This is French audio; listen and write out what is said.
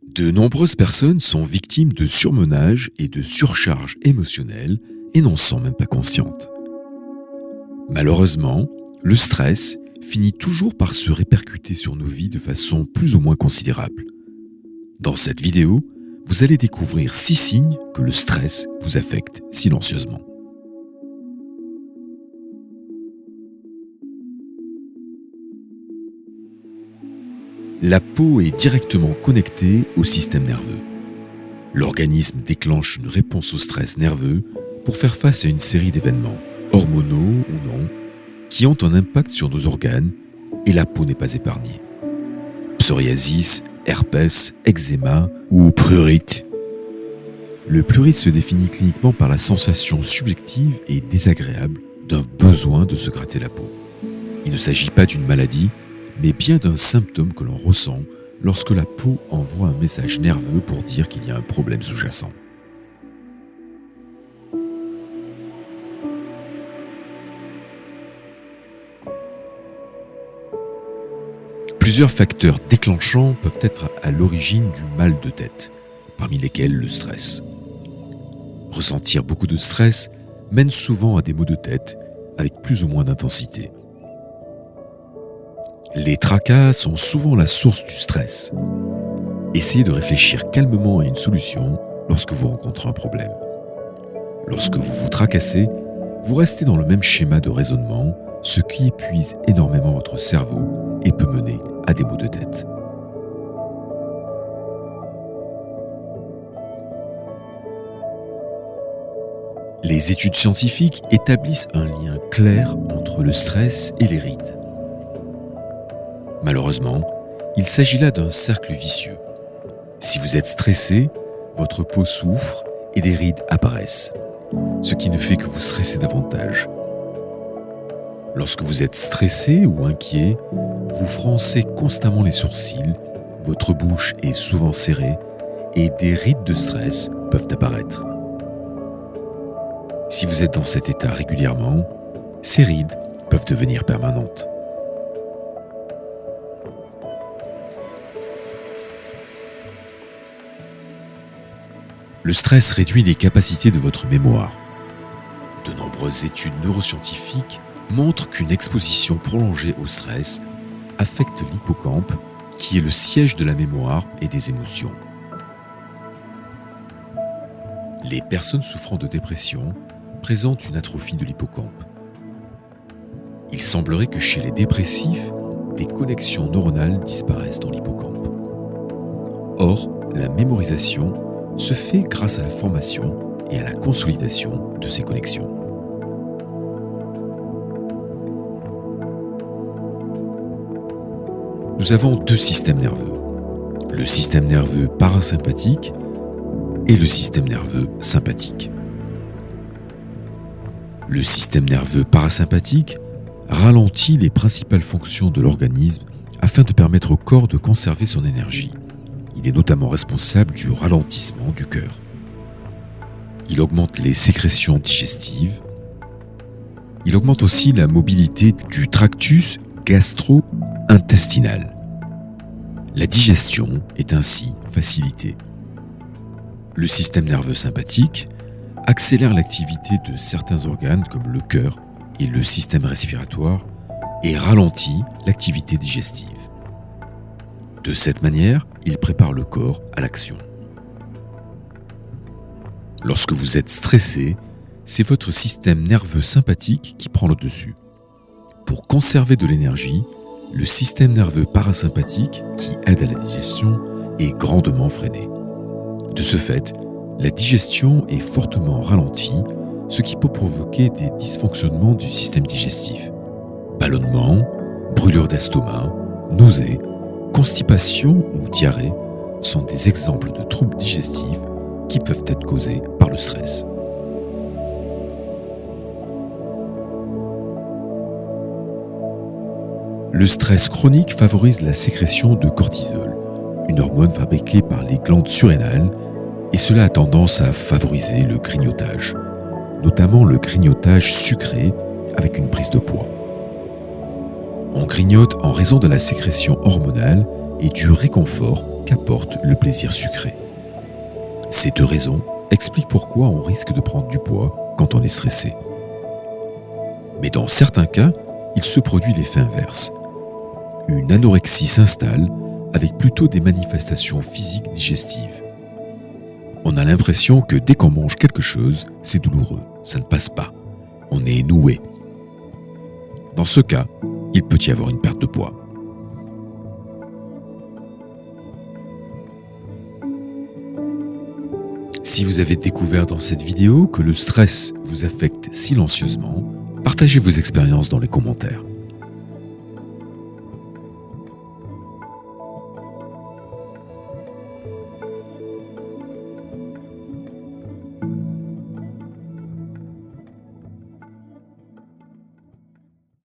De nombreuses personnes sont victimes de surmenage et de surcharge émotionnelle et n'en sont même pas conscientes. Malheureusement, le stress finit toujours par se répercuter sur nos vies de façon plus ou moins considérable. Dans cette vidéo, vous allez découvrir 6 signes que le stress vous affecte silencieusement. La peau est directement connectée au système nerveux. L'organisme déclenche une réponse au stress nerveux pour faire face à une série d'événements, hormonaux ou non, qui ont un impact sur nos organes et la peau n'est pas épargnée. Psoriasis, herpès, eczéma ou prurite. Le prurite se définit cliniquement par la sensation subjective et désagréable d'un besoin de se gratter la peau. Il ne s'agit pas d'une maladie, mais bien d'un symptôme que l'on ressent lorsque la peau envoie un message nerveux pour dire qu'il y a un problème sous-jacent. Plusieurs facteurs déclenchants peuvent être à l'origine du mal de tête, parmi lesquels le stress. Ressentir beaucoup de stress mène souvent à des maux de tête avec plus ou moins d'intensité. Les tracas sont souvent la source du stress. Essayez de réfléchir calmement à une solution lorsque vous rencontrez un problème. Lorsque vous vous tracassez, vous restez dans le même schéma de raisonnement, ce qui épuise énormément votre cerveau et peut mener à des maux de tête. Les études scientifiques établissent un lien clair entre le stress et les rides. Malheureusement, il s'agit là d'un cercle vicieux. Si vous êtes stressé, votre peau souffre et des rides apparaissent, ce qui ne fait que vous stresser davantage. Lorsque vous êtes stressé ou inquiet, vous froncez constamment les sourcils, votre bouche est souvent serrée et des rides de stress peuvent apparaître. Si vous êtes dans cet état régulièrement, ces rides peuvent devenir permanentes. Le stress réduit les capacités de votre mémoire. De nombreuses études neuroscientifiques montrent qu'une exposition prolongée au stress affecte l'hippocampe, qui est le siège de la mémoire et des émotions. Les personnes souffrant de dépression présentent une atrophie de l'hippocampe. Il semblerait que chez les dépressifs, des connexions neuronales disparaissent dans l'hippocampe. Or, la mémorisation se fait grâce à la formation et à la consolidation de ces connexions. Nous avons 2 systèmes nerveux, le système nerveux parasympathique et le système nerveux sympathique. Le système nerveux parasympathique ralentit les principales fonctions de l'organisme afin de permettre au corps de conserver son énergie. Il est notamment responsable du ralentissement du cœur. Il augmente les sécrétions digestives. Il augmente aussi la mobilité du tractus gastro-intestinal. La digestion est ainsi facilitée. Le système nerveux sympathique accélère l'activité de certains organes comme le cœur et le système respiratoire et ralentit l'activité digestive. De cette manière, il prépare le corps à l'action. Lorsque vous êtes stressé, c'est votre système nerveux sympathique qui prend le dessus. Pour conserver de l'énergie, le système nerveux parasympathique, qui aide à la digestion, est grandement freiné. De ce fait, la digestion est fortement ralentie, ce qui peut provoquer des dysfonctionnements du système digestif. Ballonnement, brûlure d'estomac, nausées, constipation ou diarrhée sont des exemples de troubles digestifs qui peuvent être causés par le stress. Le stress chronique favorise la sécrétion de cortisol, une hormone fabriquée par les glandes surrénales, et cela a tendance à favoriser le grignotage, notamment le grignotage sucré avec une prise de poids. On grignote en raison de la sécrétion hormonale et du réconfort qu'apporte le plaisir sucré. Ces deux raisons expliquent pourquoi on risque de prendre du poids quand on est stressé. Mais dans certains cas, il se produit l'effet inverse. Une anorexie s'installe avec plutôt des manifestations physiques digestives. On a l'impression que dès qu'on mange quelque chose, c'est douloureux, ça ne passe pas. On est noué. Dans ce cas, il peut y avoir une perte de poids. Si vous avez découvert dans cette vidéo que le stress vous affecte silencieusement, partagez vos expériences dans les commentaires.